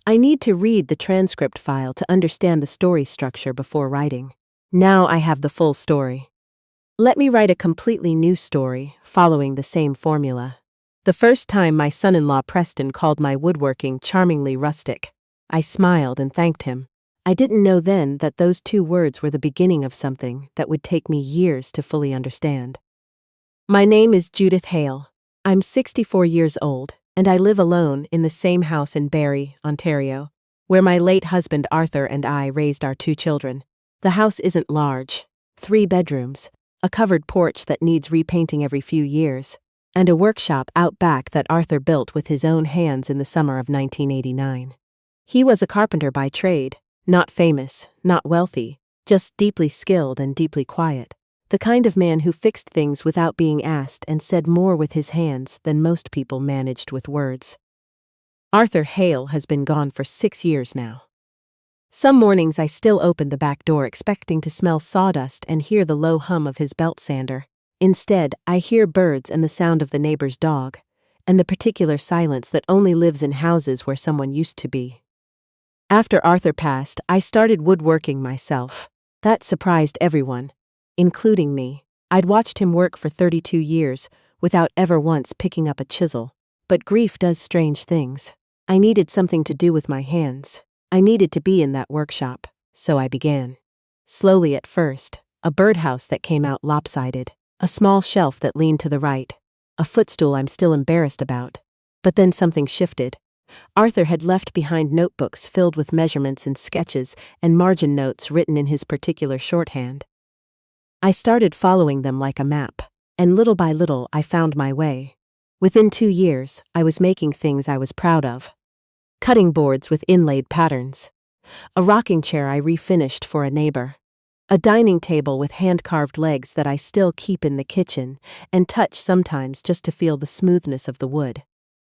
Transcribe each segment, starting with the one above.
I need to read the transcript file to understand the story structure before writing. Now I have the full story. Let me write a completely new story, following the same formula. The first time my son-in-law Preston called my woodworking charmingly rustic, I smiled and thanked him. I didn't know then that those 2 words were the beginning of something that would take me years to fully understand. My name is Judith Hale. I'm 64 years old, and I live alone in the same house in Barrie, Ontario, where my late husband Arthur and I raised our 2 children. The house isn't large, 3 bedrooms, a covered porch that needs repainting every few years, and a workshop out back that Arthur built with his own hands in the summer of 1989. He was a carpenter by trade, not famous, not wealthy, just deeply skilled and deeply quiet. The kind of man who fixed things without being asked and said more with his hands than most people managed with words. Arthur Hale has been gone for 6 years now. Some mornings I still open the back door expecting to smell sawdust and hear the low hum of his belt sander. Instead, I hear birds and the sound of the neighbor's dog, and the particular silence that only lives in houses where someone used to be. After Arthur passed, I started woodworking myself. That surprised everyone, including me. I'd watched him work for 32 years without ever once picking up a chisel. But grief does strange things. I needed something to do with my hands. I needed to be in that workshop, so I began. Slowly at first, a birdhouse that came out lopsided, a small shelf that leaned to the right, a footstool I'm still embarrassed about. But then something shifted. Arthur had left behind notebooks filled with measurements and sketches and margin notes written in his particular shorthand. I started following them like a map, and little by little I found my way. Within 2 years, I was making things I was proud of. Cutting boards with inlaid patterns. A rocking chair I refinished for a neighbor. A dining table with hand-carved legs that I still keep in the kitchen and touch sometimes just to feel the smoothness of the wood.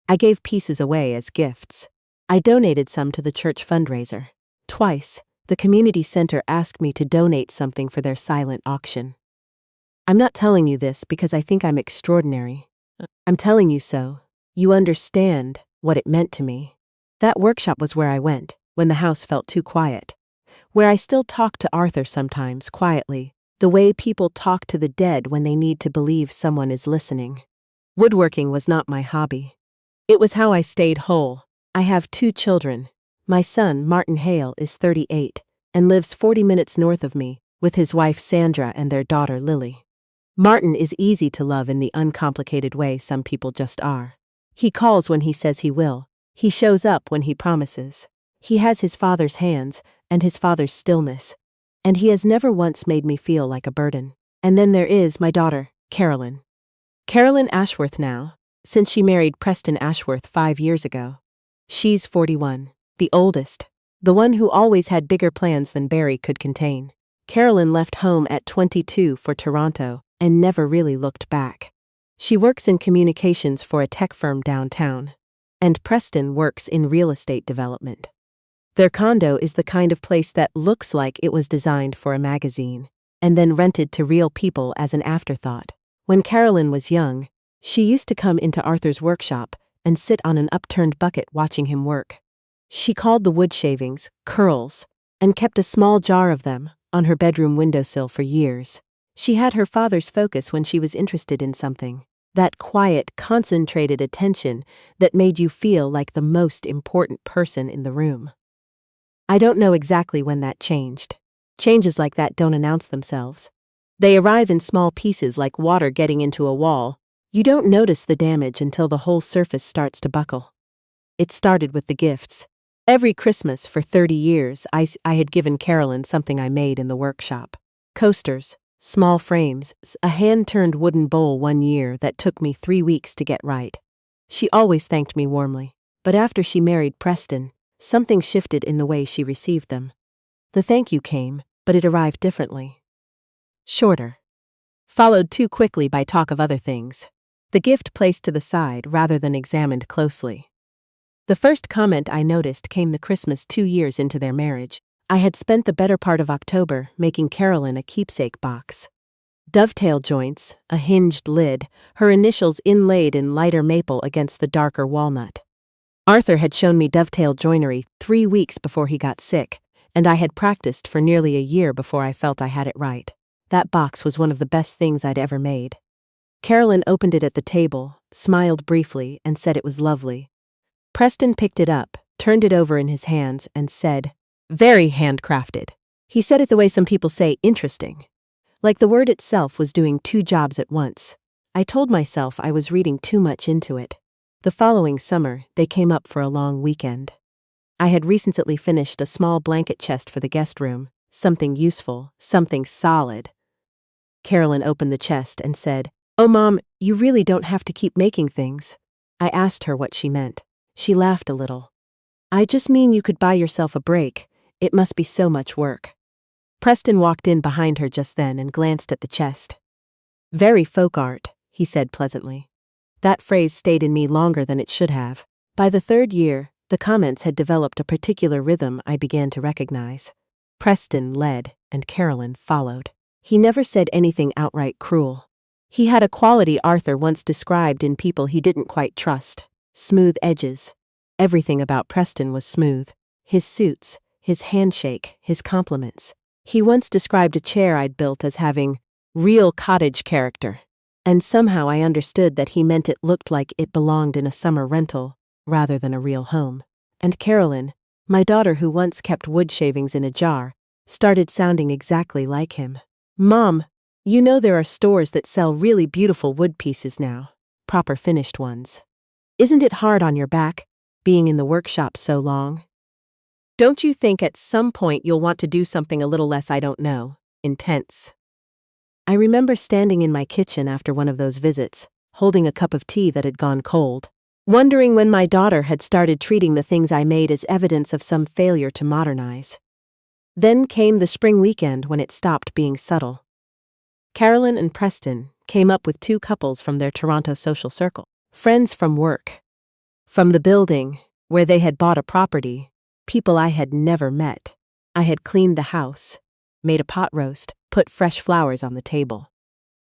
I gave pieces away as gifts. I donated some to the church fundraiser. Twice, the community center asked me to donate something for their silent auction. I'm not telling you this because I think I'm extraordinary. I'm telling you so you understand what it meant to me. That workshop was where I went when the house felt too quiet. Where I still talk to Arthur sometimes, quietly, the way people talk to the dead when they need to believe someone is listening. Woodworking was not my hobby. It was how I stayed whole. I have 2 children. My son, Martin Hale, is 38 and lives 40 minutes north of me with his wife Sandra and their daughter Lily. Martin is easy to love in the uncomplicated way some people just are. He calls when he says he will. He shows up when he promises. He has his father's hands and his father's stillness, and he has never once made me feel like a burden. And then there is my daughter, Carolyn. Carolyn Ashworth now, since she married Preston Ashworth 5 years ago. She's 41, the oldest, the one who always had bigger plans than Barrie could contain. Carolyn left home at 22 for Toronto and never really looked back. She works in communications for a tech firm downtown, and Preston works in real estate development. Their condo is the kind of place that looks like it was designed for a magazine, and then rented to real people as an afterthought. When Carolyn was young, she used to come into Arthur's workshop and sit on an upturned bucket watching him work. She called the wood shavings curls and kept a small jar of them on her bedroom windowsill for years. She had her father's focus when she was interested in something, that quiet, concentrated attention that made you feel like the most important person in the room. I don't know exactly when that changed. Changes like that don't announce themselves. They arrive in small pieces like water getting into a wall. You don't notice the damage until the whole surface starts to buckle. It started with the gifts. Every Christmas for 30 years, I had given Carolyn something I made in the workshop. Coasters, small frames, a hand-turned wooden bowl one year that took me 3 weeks to get right. She always thanked me warmly. But after she married Preston, something shifted in the way she received them. The thank you came, but it arrived differently. Shorter. Followed too quickly by talk of other things. The gift placed to the side rather than examined closely. The first comment I noticed came the Christmas 2 years into their marriage. I had spent the better part of October making Carolyn a keepsake box. Dovetail joints, a hinged lid, her initials inlaid in lighter maple against the darker walnut. Arthur had shown me dovetail joinery 3 weeks before he got sick, and I had practiced for nearly a year before I felt I had it right. That box was one of the best things I'd ever made. Carolyn opened it at the table, smiled briefly, and said it was lovely. Preston picked it up, turned it over in his hands, and said, "Very handcrafted." He said it the way some people say interesting. Like the word itself was doing 2 jobs at once. I told myself I was reading too much into it. The following summer, they came up for a long weekend. I had recently finished a small blanket chest for the guest room, something useful, something solid. Carolyn opened the chest and said, "Oh, Mom, you really don't have to keep making things." I asked her what she meant. She laughed a little. "I just mean you could buy yourself a break. It must be so much work." Preston walked in behind her just then and glanced at the chest. "Very folk art," he said pleasantly. That phrase stayed in me longer than it should have. By the 3rd year, the comments had developed a particular rhythm I began to recognize. Preston led, and Carolyn followed. He never said anything outright cruel. He had a quality Arthur once described in people he didn't quite trust: smooth edges. Everything about Preston was smooth. His suits, his handshake, his compliments. He once described a chair I'd built as having real cottage character. And somehow I understood that he meant it looked like it belonged in a summer rental, rather than a real home. And Carolyn, my daughter who once kept wood shavings in a jar, started sounding exactly like him. "Mom, you know there are stores that sell really beautiful wood pieces now, proper finished ones. Isn't it hard on your back, being in the workshop so long? Don't you think at some point you'll want to do something a little less, I don't know, intense?" I remember standing in my kitchen after one of those visits, holding a cup of tea that had gone cold, wondering when my daughter had started treating the things I made as evidence of some failure to modernize. Then came the spring weekend when it stopped being subtle. Carolyn and Preston came up with 2 couples from their Toronto social circle, friends from work. From the building, where they had bought a property, people I had never met. I had cleaned the house, made a pot roast, put fresh flowers on the table.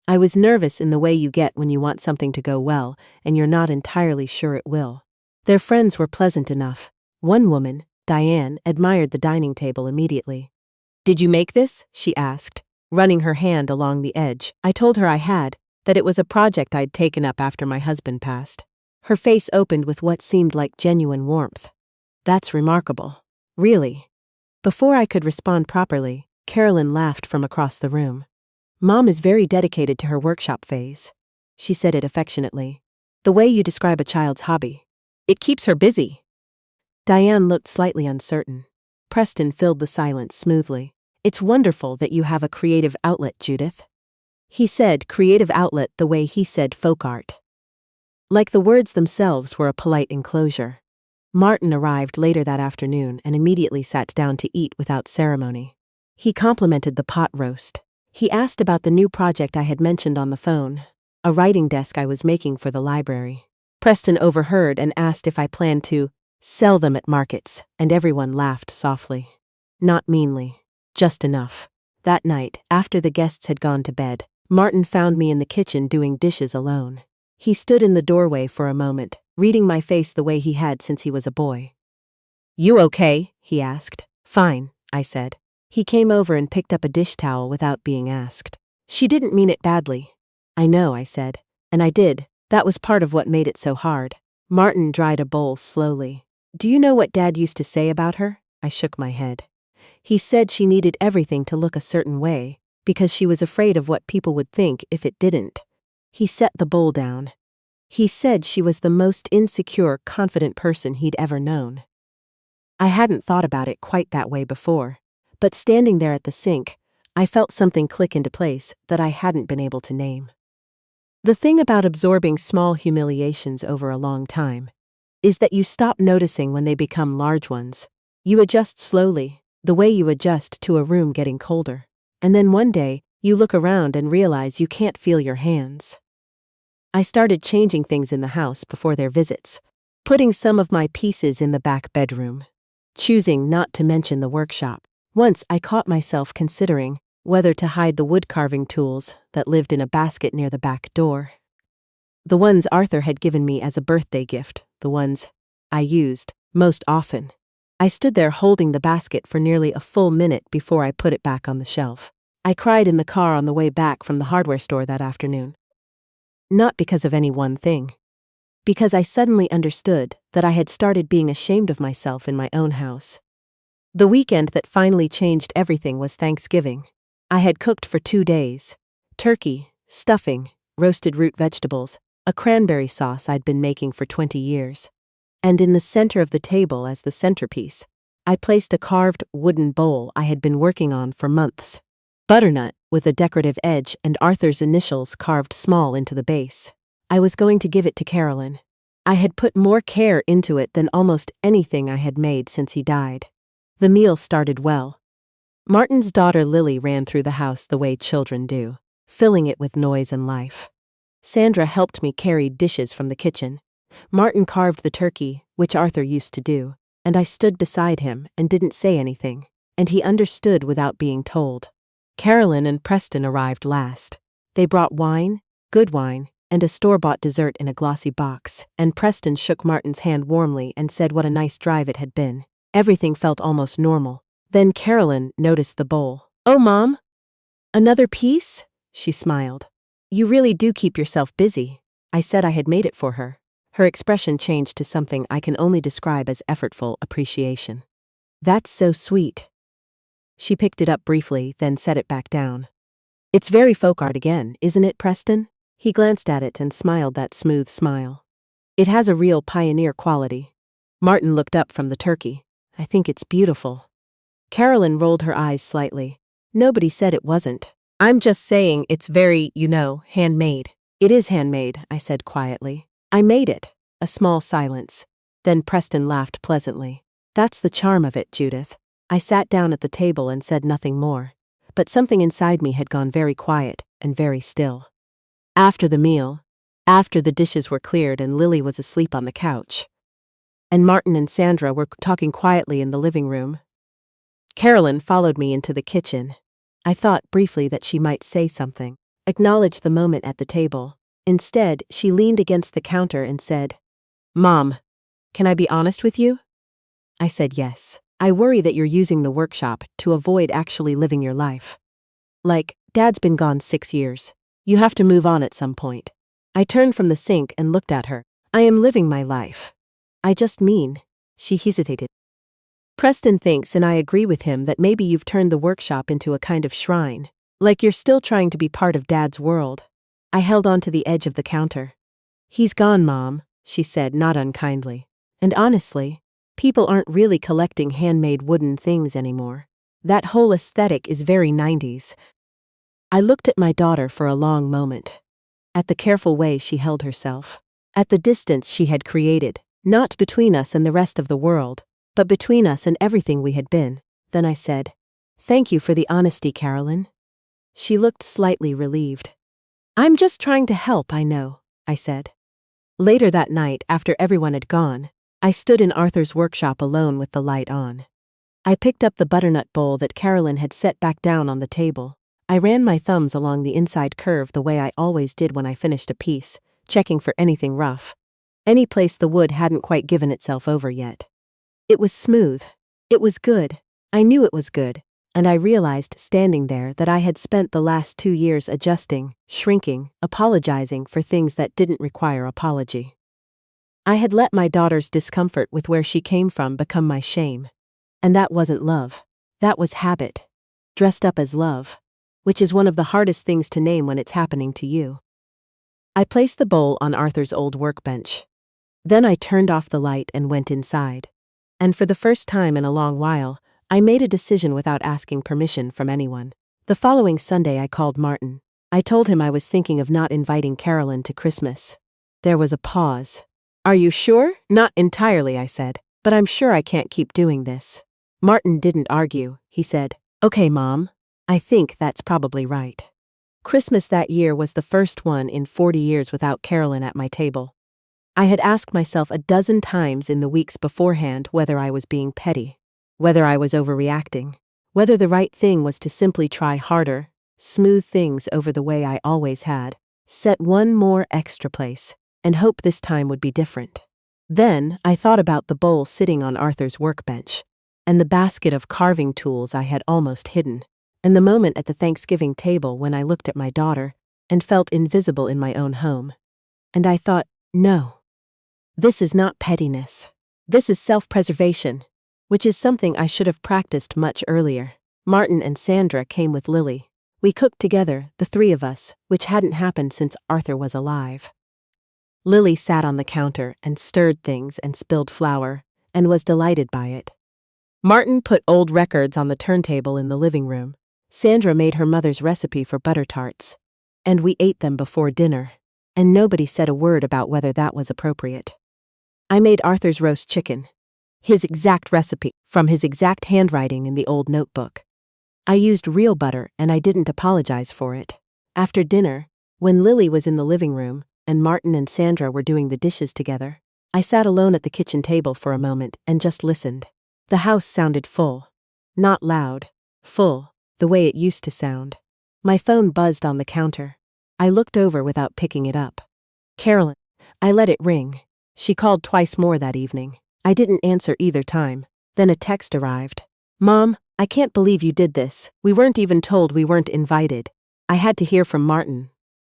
I was nervous in the way you get when you want something to go well and you're not entirely sure it will. Their friends were pleasant enough. One woman, Diane, admired the dining table immediately. "Did you make this?" she asked, running her hand along the edge. I told her I had, that it was a project I'd taken up after my husband passed. Her face opened with what seemed like genuine warmth. "That's remarkable. Really?" Before I could respond properly, Carolyn laughed from across the room. "Mom is very dedicated to her workshop phase." She said it affectionately. "The way you describe a child's hobby. It keeps her busy." Diane looked slightly uncertain. Preston filled the silence smoothly. "It's wonderful that you have a creative outlet, Judith." He said creative outlet the way he said folk art. Like the words themselves were a polite enclosure. Martin arrived later that afternoon and immediately sat down to eat without ceremony. He complimented the pot roast. He asked about the new project I had mentioned on the phone, a writing desk I was making for the library. Preston overheard and asked if I planned to sell them at markets, and everyone laughed softly. Not meanly, just enough. That night, after the guests had gone to bed, Martin found me in the kitchen doing dishes alone. He stood in the doorway for a moment, reading my face the way he had since he was a boy. "You okay?" he asked. "Fine," I said. He came over and picked up a dish towel without being asked. "She didn't mean it badly." "I know," I said. "And I did. That was part of what made it so hard." Martin dried a bowl slowly. "Do you know what Dad used to say about her?" I shook my head. "He said she needed everything to look a certain way, because she was afraid of what people would think if it didn't." He set the bowl down. He said she was the most insecure, confident person he'd ever known. I hadn't thought about it quite that way before, but standing there at the sink, I felt something click into place that I hadn't been able to name. The thing about absorbing small humiliations over a long time is that you stop noticing when they become large ones. You adjust slowly, the way you adjust to a room getting colder. And then one day, you look around and realize you can't feel your hands. I started changing things in the house before their visits, putting some of my pieces in the back bedroom, choosing not to mention the workshop. Once I caught myself considering whether to hide the wood-carving tools that lived in a basket near the back door. The ones Arthur had given me as a birthday gift, the ones I used, most often. I stood there holding the basket for nearly a full minute before I put it back on the shelf. I cried in the car on the way back from the hardware store that afternoon. Not because of any one thing. Because I suddenly understood that I had started being ashamed of myself in my own house. The weekend that finally changed everything was Thanksgiving. I had cooked for 2 days. Turkey, stuffing, roasted root vegetables, a cranberry sauce I'd been making for 20 years. And in the center of the table as the centerpiece, I placed a carved wooden bowl I had been working on for months. Butternut, with a decorative edge and Arthur's initials carved small into the base. I was going to give it to Carolyn. I had put more care into it than almost anything I had made since he died. The meal started well. Martin's daughter Lily ran through the house the way children do, filling it with noise and life. Sandra helped me carry dishes from the kitchen. Martin carved the turkey, which Arthur used to do, and I stood beside him and didn't say anything, and he understood without being told. Carolyn and Preston arrived last. They brought wine, good wine, and a store-bought dessert in a glossy box, and Preston shook Martin's hand warmly and said what a nice drive it had been. Everything felt almost normal. Then Carolyn noticed the bowl. "Oh, Mom? Another piece?" She smiled. "You really do keep yourself busy." I said I had made it for her. Her expression changed to something I can only describe as effortful appreciation. "That's so sweet." She picked it up briefly, then set it back down. "It's very folk art again, isn't it, Preston?" He glanced at it and smiled that smooth smile. "It has a real pioneer quality." Martin looked up from the turkey. "I think it's beautiful." Carolyn rolled her eyes slightly. "Nobody said it wasn't. I'm just saying it's very, handmade." "It is handmade," I said quietly. "I made it." A small silence. Then Preston laughed pleasantly. "That's the charm of it, Judith." I sat down at the table and said nothing more, but something inside me had gone very quiet and very still. After the meal, after the dishes were cleared and Lily was asleep on the couch, and Martin and Sandra were talking quietly in the living room, Carolyn followed me into the kitchen. I thought briefly that she might say something, acknowledge the moment at the table. Instead, she leaned against the counter and said, "Mom, can I be honest with you?" I said yes. "I worry that you're using the workshop to avoid actually living your life. Like, Dad's been gone 6 years. You have to move on at some point." I turned from the sink and looked at her. "I am living my life. I just mean," she hesitated. "Preston thinks, and I agree with him, that maybe you've turned the workshop into a kind of shrine. Like you're still trying to be part of Dad's world." I held on to the edge of the counter. "He's gone, Mom," she said, not unkindly. "And honestly, people aren't really collecting handmade wooden things anymore. That whole aesthetic is very 90s. I looked at my daughter for a long moment. At the careful way she held herself. At the distance she had created, not between us and the rest of the world, but between us and everything we had been. Then I said, "Thank you for the honesty, Carolyn." She looked slightly relieved. "I'm just trying to help, I know," I said. Later that night, after everyone had gone, I stood in Arthur's workshop alone with the light on. I picked up the butternut bowl that Carolyn had set back down on the table. I ran my thumbs along the inside curve the way I always did when I finished a piece, checking for anything rough. Any place the wood hadn't quite given itself over yet. It was smooth. It was good. I knew it was good, and I realized standing there that I had spent the last 2 years adjusting, shrinking, apologizing for things that didn't require apology. I had let my daughter's discomfort with where she came from become my shame. And that wasn't love. That was habit. Dressed up as love. Which is one of the hardest things to name when it's happening to you. I placed the bowl on Arthur's old workbench. Then I turned off the light and went inside. And for the first time in a long while, I made a decision without asking permission from anyone. The following Sunday I called Martin. I told him I was thinking of not inviting Carolyn to Christmas. There was a pause. "Are you sure?" "Not entirely," I said, "but I'm sure I can't keep doing this." Martin didn't argue. He said, "Okay, Mom. I think that's probably right." Christmas that year was the first one in 40 years without Carolyn at my table. I had asked myself a dozen times in the weeks beforehand whether I was being petty, whether I was overreacting, whether the right thing was to simply try harder, smooth things over the way I always had, set one more extra place, and hope this time would be different. Then I thought about the bowl sitting on Arthur's workbench, and the basket of carving tools I had almost hidden, and the moment at the Thanksgiving table when I looked at my daughter and felt invisible in my own home. And I thought, no. This is not pettiness. This is self-preservation, which is something I should have practiced much earlier. Martin and Sandra came with Lily. We cooked together, the three of us, which hadn't happened since Arthur was alive. Lily sat on the counter and stirred things and spilled flour, and was delighted by it. Martin put old records on the turntable in the living room. Sandra made her mother's recipe for butter tarts, and we ate them before dinner, and nobody said a word about whether that was appropriate. I made Arthur's roast chicken, his exact recipe, from his exact handwriting in the old notebook. I used real butter and I didn't apologize for it. After dinner, when Lily was in the living room and Martin and Sandra were doing the dishes together, I sat alone at the kitchen table for a moment and just listened. The house sounded full. Not loud, full, the way it used to sound. My phone buzzed on the counter. I looked over without picking it up. Carolyn. I let it ring. She called twice more that evening. I didn't answer either time. Then a text arrived. Mom, I can't believe you did this. We weren't even told we weren't invited. I had to hear from Martin.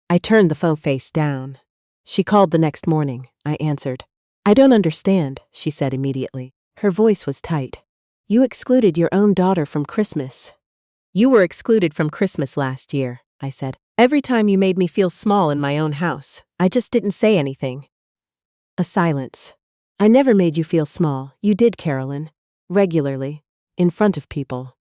I turned the phone face down. She called the next morning, I answered. I don't understand, she said immediately. Her voice was tight. You excluded your own daughter from Christmas. You were excluded from Christmas last year, I said. Every time you made me feel small in my own house, I just didn't say anything. A silence. I never made you feel small. You did, Carolyn. Regularly. In front of people.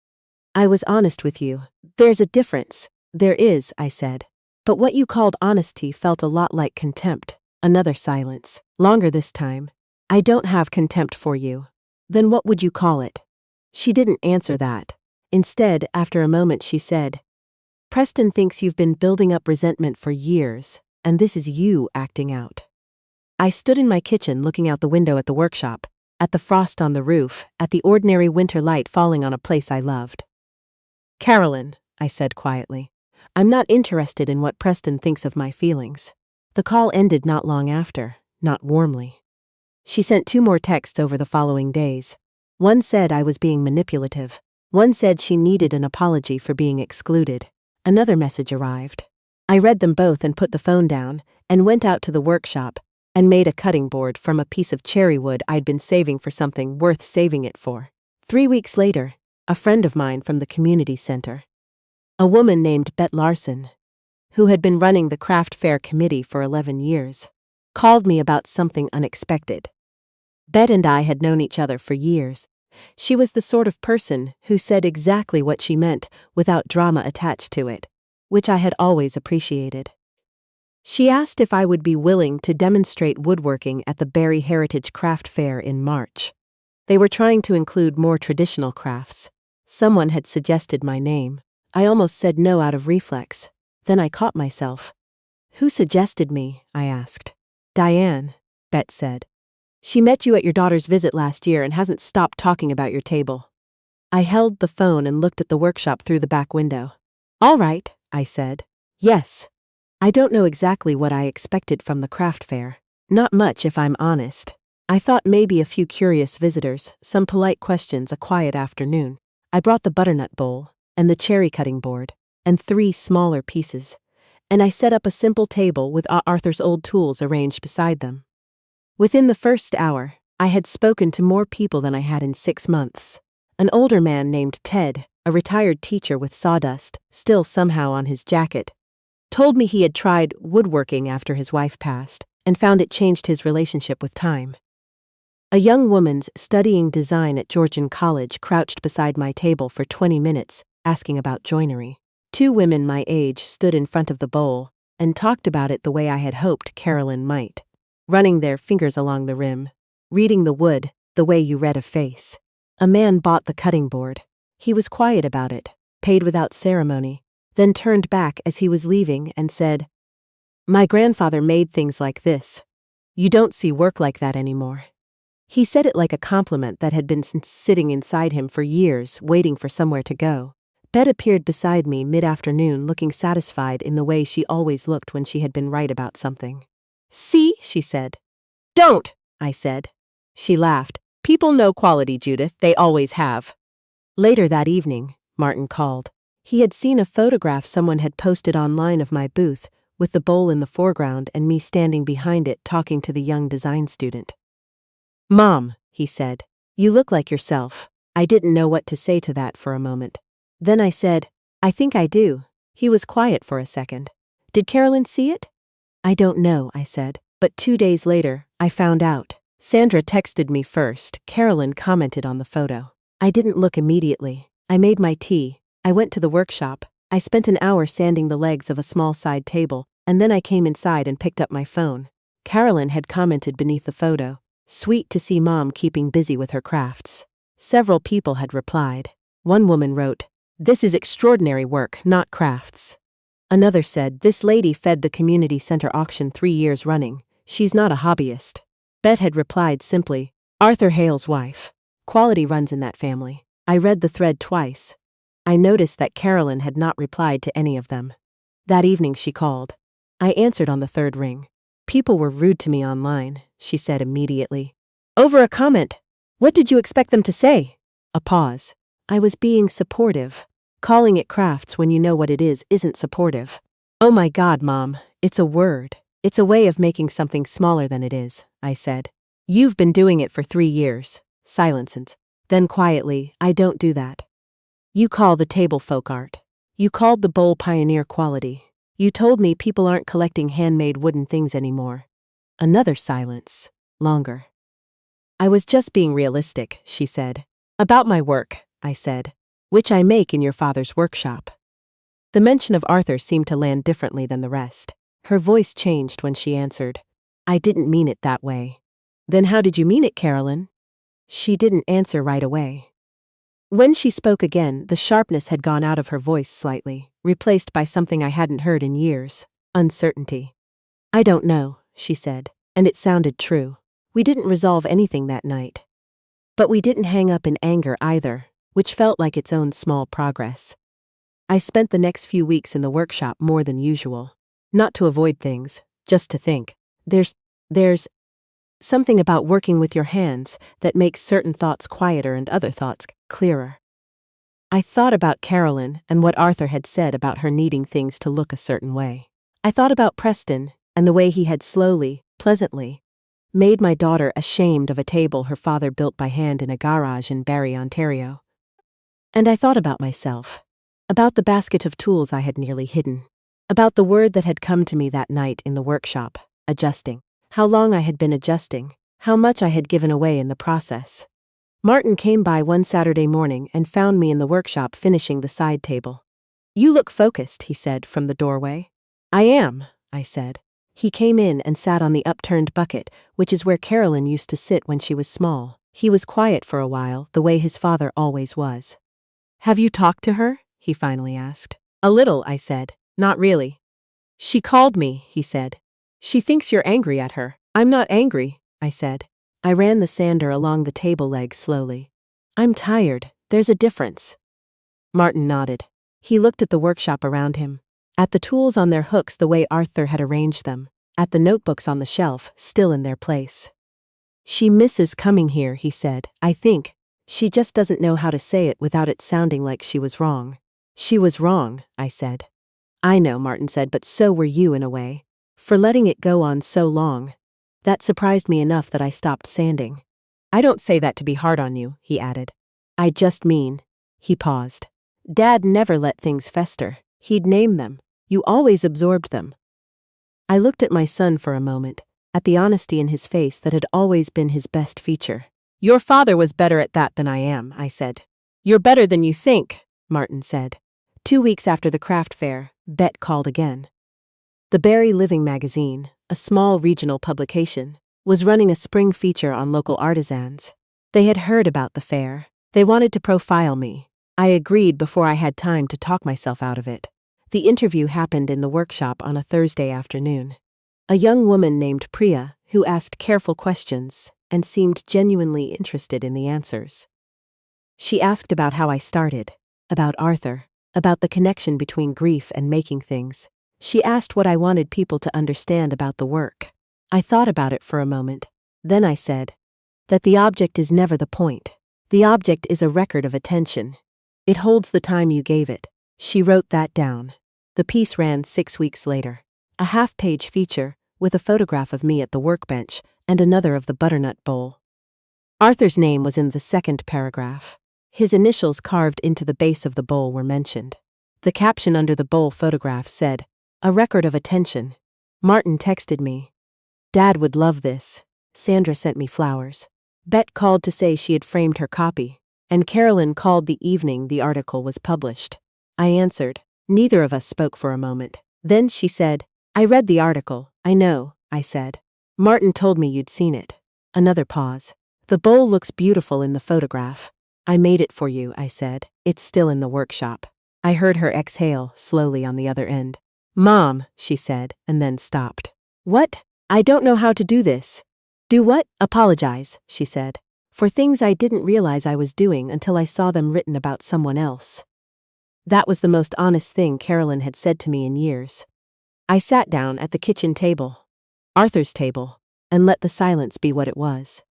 I was honest with you. There's a difference. There is, I said. But what you called honesty felt a lot like contempt. Another silence. Longer this time. I don't have contempt for you. Then what would you call it? She didn't answer that. Instead, after a moment she said, Preston thinks you've been building up resentment for years, and this is you acting out. I stood in my kitchen looking out the window at the workshop, at the frost on the roof, at the ordinary winter light falling on a place I loved. Carolyn, I said quietly, I'm not interested in what Preston thinks of my feelings. The call ended not long after, not warmly. She sent 2 more texts over the following days. One said I was being manipulative. One said she needed an apology for being excluded. Another message arrived. I read them both and put the phone down, and went out to the workshop, and made a cutting board from a piece of cherry wood I'd been saving for something worth saving it for. 3 weeks later, a friend of mine from the community center, a woman named Bet Larson, who had been running the craft fair committee for 11 years, called me about something unexpected. Bet and I had known each other for years. She was the sort of person who said exactly what she meant without drama attached to it, which I had always appreciated. She asked if I would be willing to demonstrate woodworking at the Barry Heritage Craft Fair in March. They were trying to include more traditional crafts. Someone had suggested my name. I almost said no out of reflex. Then I caught myself. Who suggested me? I asked. Diane, Bet said. She met you at your daughter's visit last year and hasn't stopped talking about your table. I held the phone and looked at the workshop through the back window. All right, I said. Yes. I don't know exactly what I expected from the craft fair. Not much, if I'm honest. I thought maybe a few curious visitors, some polite questions, a quiet afternoon. I brought the butternut bowl, and the cherry cutting board, and 3 smaller pieces, and I set up a simple table with Arthur's old tools arranged beside them. Within the first hour, I had spoken to more people than I had in 6 months. An older man named Ted, a retired teacher with sawdust still somehow on his jacket, told me he had tried woodworking after his wife passed and found it changed his relationship with time. A young woman's studying design at Georgian College crouched beside my table for 20 minutes, asking about joinery. 2 women my age stood in front of the bowl and talked about it the way I had hoped Carolyn might, running their fingers along the rim, reading the wood the way you read a face. A man bought the cutting board. He was quiet about it, paid without ceremony, then turned back as he was leaving and said, My grandfather made things like this. You don't see work like that anymore. He said it like a compliment that had been sitting inside him for years, waiting for somewhere to go. Bet appeared beside me mid-afternoon, looking satisfied in the way she always looked when she had been right about something. See, she said. Don't! I said. She laughed. People know quality, Judith. They always have. Later that evening, Martin called. He had seen a photograph someone had posted online of my booth, with the bowl in the foreground and me standing behind it talking to the young design student. "Mom," he said, "you look like yourself." I didn't know what to say to that for a moment. Then I said, "I think I do." He was quiet for a second. "Did Carolyn see it?" "I don't know," I said, but 2 days later, I found out. Sandra texted me first. Carolyn commented on the photo. I didn't look immediately. I made my tea. I went to the workshop. I spent an hour sanding the legs of a small side table, and then I came inside and picked up my phone. Carolyn had commented beneath the photo, "Sweet to see Mom keeping busy with her crafts." Several people had replied. One woman wrote, "This is extraordinary work, not crafts." Another said, "This lady fed the community center auction 3 years running. She's not a hobbyist." Bet had replied simply, "Arthur Hale's wife. Quality runs in that family." I read the thread twice. I noticed that Carolyn had not replied to any of them. That evening she called. I answered on the third ring. "People were rude to me online," she said immediately. "Over a comment. What did you expect them to say?" A pause. "I was being supportive. Calling it crafts when you know what it is isn't supportive." "Oh my God, Mom, it's a word. It's a way of making something smaller than it is," I said. "You've been doing it for 3 years. Silences. Then quietly, "I don't do that. You call the table folk art. You called the bowl pioneer quality. You told me people aren't collecting handmade wooden things anymore." Another silence. Longer. "I was just being realistic," she said. "About my work," I said, "which I make in your father's workshop." The mention of Arthur seemed to land differently than the rest. Her voice changed when she answered, "I didn't mean it that way." "Then how did you mean it, Carolyn?" She didn't answer right away. When she spoke again, the sharpness had gone out of her voice slightly, replaced by something I hadn't heard in years: uncertainty. "I don't know," she said, and it sounded true. We didn't resolve anything that night. But we didn't hang up in anger either, which felt like its own small progress. I spent the next few weeks in the workshop more than usual. Not to avoid things, just to think. There's something about working with your hands that makes certain thoughts quieter and other thoughts clearer. I thought about Carolyn and what Arthur had said about her needing things to look a certain way. I thought about Preston and the way he had slowly, pleasantly, made my daughter ashamed of a table her father built by hand in a garage in Barrie, Ontario. And I thought about myself, about the basket of tools I had nearly hidden, about the word that had come to me that night in the workshop, adjusting. How long I had been adjusting, how much I had given away in the process. Martin came by one Saturday morning and found me in the workshop finishing the side table. "You look focused," he said from the doorway. "I am," I said. He came in and sat on the upturned bucket, which is where Carolyn used to sit when she was small. He was quiet for a while, the way his father always was. "Have you talked to her?" he finally asked. "A little," I said. "Not really." "She called me," he said. "She thinks you're angry at her." "I'm not angry," I said. I ran the sander along the table legs slowly. "I'm tired. There's a difference." Martin nodded. He looked at the workshop around him, at the tools on their hooks the way Arthur had arranged them, at the notebooks on the shelf, still in their place. "She misses coming here," he said. "I think. She just doesn't know how to say it without it sounding like she was wrong." "She was wrong," I said. "I know," Martin said, "but so were you in a way. For letting it go on so long. That surprised me enough that I stopped sanding." "I don't say that to be hard on you," he added. "I just mean." He paused. "Dad never let things fester. He'd name them. You always absorbed them." I looked at my son for a moment, at the honesty in his face that had always been his best feature. "Your father was better at that than I am," I said. "You're better than you think," Martin said. 2 weeks after the craft fair, Bet called again. The Barrie Living magazine, a small regional publication, was running a spring feature on local artisans. They had heard about the fair. They wanted to profile me. I agreed before I had time to talk myself out of it. The interview happened in the workshop on a Thursday afternoon. A young woman named Priya, who asked careful questions and seemed genuinely interested in the answers. She asked about how I started, about Arthur, about the connection between grief and making things. She asked what I wanted people to understand about the work. I thought about it for a moment. Then I said, that the object is never the point. The object is a record of attention. It holds the time you gave it. She wrote that down. The piece ran 6 weeks later. A half-page feature, with a photograph of me at the workbench and another of the butternut bowl. Arthur's name was in the second paragraph. His initials carved into the base of the bowl were mentioned. The caption under the bowl photograph said, "A record of attention." Martin texted me. "Dad would love this." Sandra sent me flowers. Bet called to say she had framed her copy, and Carolyn called the evening the article was published. I answered. Neither of us spoke for a moment. Then she said, "I read the article." "I know," I said. "Martin told me you'd seen it." Another pause. "The bowl looks beautiful in the photograph." "I made it for you," I said. "It's still in the workshop." I heard her exhale slowly on the other end. "Mom," she said, and then stopped. "What? I don't know how to do this." "Do what?" "Apologize," she said, "for things I didn't realize I was doing until I saw them written about someone else." That was the most honest thing Carolyn had said to me in years. I sat down at the kitchen table, Arthur's table, and let the silence be what it was.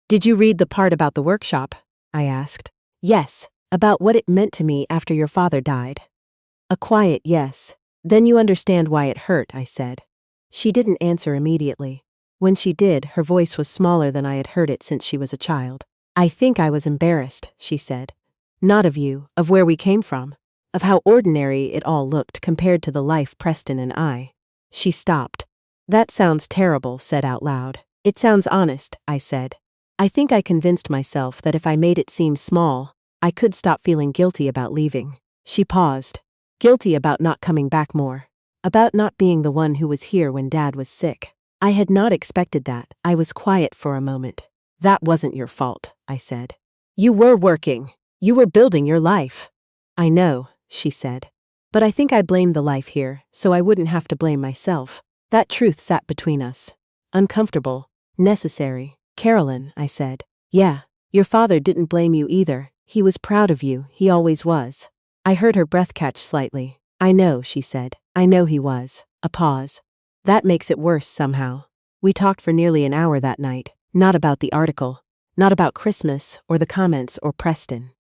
"Did you read the part about the workshop?" I asked. "Yes, about what it meant to me after your father died." A quiet yes. "Then you understand why it hurt," I said. She didn't answer immediately. When she did, her voice was smaller than I had heard it since she was a child. "I think I was embarrassed," she said. "Not of you, of where we came from, of how ordinary it all looked compared to the life Preston and I." She stopped. "That sounds terrible," said out loud. "It sounds honest," I said. "I think I convinced myself that if I made it seem small, I could stop feeling guilty about leaving." She paused. "Guilty about not coming back more. About not being the one who was here when Dad was sick." I had not expected that. I was quiet for a moment. "That wasn't your fault," I said. "You were working. You were building your life." "I know," she said. "But I think I blamed the life here, so I wouldn't have to blame myself." That truth sat between us. Uncomfortable. Necessary. "Carolyn," I said. "Yeah, your father didn't blame you either. He was proud of you, he always was." I heard her breath catch slightly. "I know," she said. "I know he was." A pause. "That makes it worse somehow." We talked for nearly an hour that night, not about the article, not about Christmas or the comments or Preston.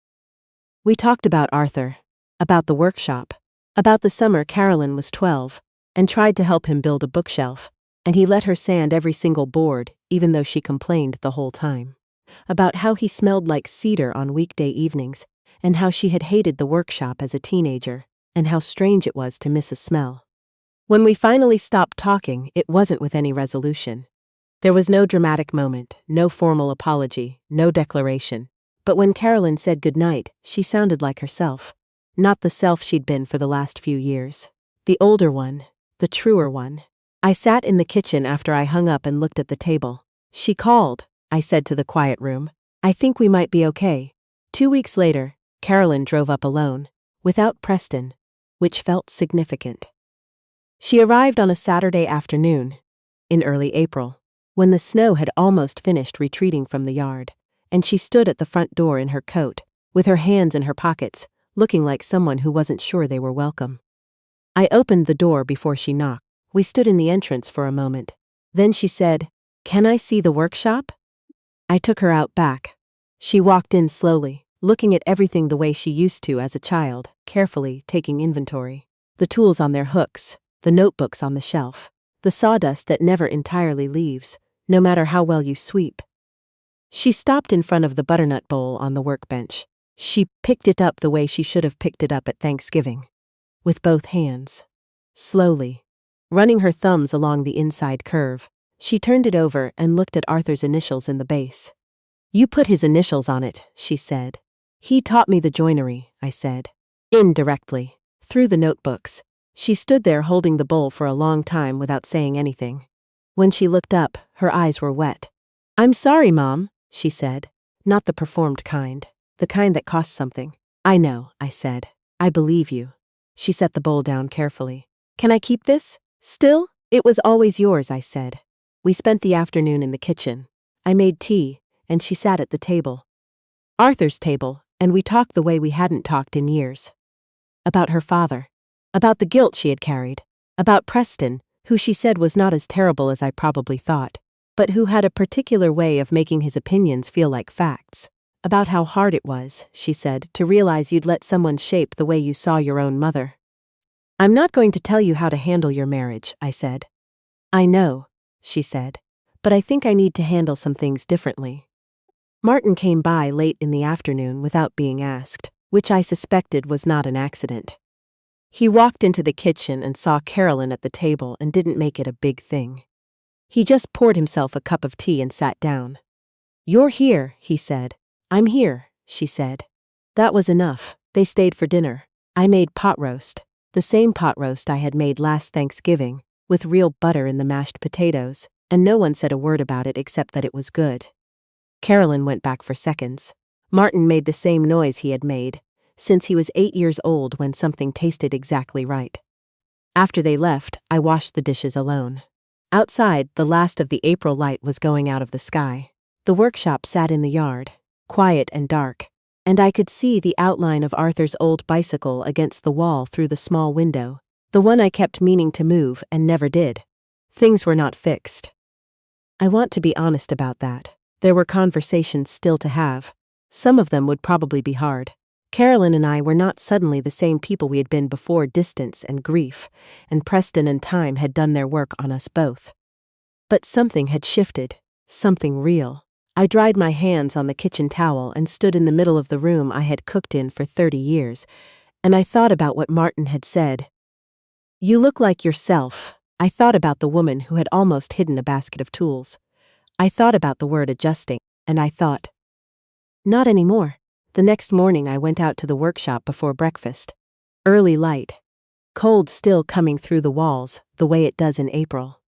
We talked about Arthur, about the workshop, about the summer Carolyn was 12, and tried to help him build a bookshelf, and he let her sand every single board, even though she complained the whole time. About how he smelled like cedar on weekday evenings, and how she had hated the workshop as a teenager, and how strange it was to miss a smell. When we finally stopped talking, it wasn't with any resolution. There was no dramatic moment, no formal apology, no declaration. But when Carolyn said goodnight, she sounded like herself. Not the self she'd been for the last few years. The older one, the truer one. I sat in the kitchen after I hung up and looked at the table. "She called," I said to the quiet room. "I think we might be okay." 2 weeks later, Carolyn drove up alone, without Preston, which felt significant. She arrived on a Saturday afternoon, in early April, when the snow had almost finished retreating from the yard, and she stood at the front door in her coat, with her hands in her pockets, looking like someone who wasn't sure they were welcome. I opened the door before she knocked. We stood in the entrance for a moment. Then she said, "Can I see the workshop?" I took her out back. She walked in slowly, looking at everything the way she used to as a child, carefully taking inventory. The tools on their hooks, the notebooks on the shelf, the sawdust that never entirely leaves, no matter how well you sweep. She stopped in front of the butternut bowl on the workbench. She picked it up the way she should have picked it up at Thanksgiving. With both hands. Slowly. Running her thumbs along the inside curve, she turned it over and looked at Arthur's initials in the base. "You put his initials on it," she said. "He taught me the joinery," I said. Indirectly. Through the notebooks. She stood there holding the bowl for a long time without saying anything. When she looked up, her eyes were wet. "I'm sorry, Mom," she said. "Not the performed kind. The kind that costs something." "I know," I said. "I believe you." She set the bowl down carefully. "Can I keep this? Still?" "It was always yours," I said. We spent the afternoon in the kitchen. I made tea, and she sat at the table. Arthur's table, and we talked the way we hadn't talked in years. About her father. About the guilt she had carried. About Preston, who she said was not as terrible as I probably thought. but who had a particular way of making his opinions feel like facts. About how hard it was, she said, to realize you'd let someone shape the way you saw your own mother. I'm not going to tell you how to handle your marriage, I said. I know, she said, but I think I need to handle some things differently. Martin came by late in the afternoon without being asked, which I suspected was not an accident. He walked into the kitchen and saw Carolyn at the table and didn't make it a big thing. He just poured himself a cup of tea and sat down. You're here, he said. I'm here, she said. That was enough. They stayed for dinner. I made pot roast, the same pot roast I had made last Thanksgiving, with real butter in the mashed potatoes, and no one said a word about it except that it was good. Carolyn went back for seconds. Martin made the same noise he had made, since he was 8 years old when something tasted exactly right. After they left, I washed the dishes alone. Outside, the last of the April light was going out of the sky. The workshop sat in the yard, quiet and dark, and I could see the outline of Arthur's old bicycle against the wall through the small window, the one I kept meaning to move and never did. Things were not fixed. I want to be honest about that. There were conversations still to have. Some of them would probably be hard. Carolyn and I were not suddenly the same people we had been before distance and grief, and Preston and time had done their work on us both. But something had shifted, something real. I dried my hands on the kitchen towel and stood in the middle of the room I had cooked in for 30 years, and I thought about what Martin had said. You look like yourself. I thought about the woman who had almost hidden a basket of tools. I thought about the word adjusting, and I thought, not anymore. The next morning I went out to the workshop before breakfast. Early light. Cold still coming through the walls, the way it does in April.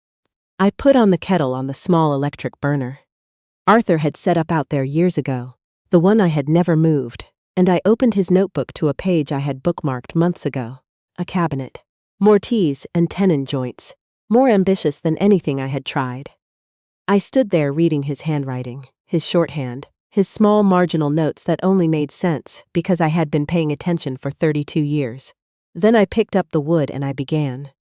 I put on the kettle on the small electric burner. Arthur had set up out there years ago, the one I had never moved, and I opened his notebook to a page I had bookmarked months ago. A cabinet. More T's and tenon joints. More ambitious than anything I had tried. I stood there reading his handwriting, his shorthand, his small marginal notes that only made sense because I had been paying attention for 32 years. Then I picked up the wood and I began.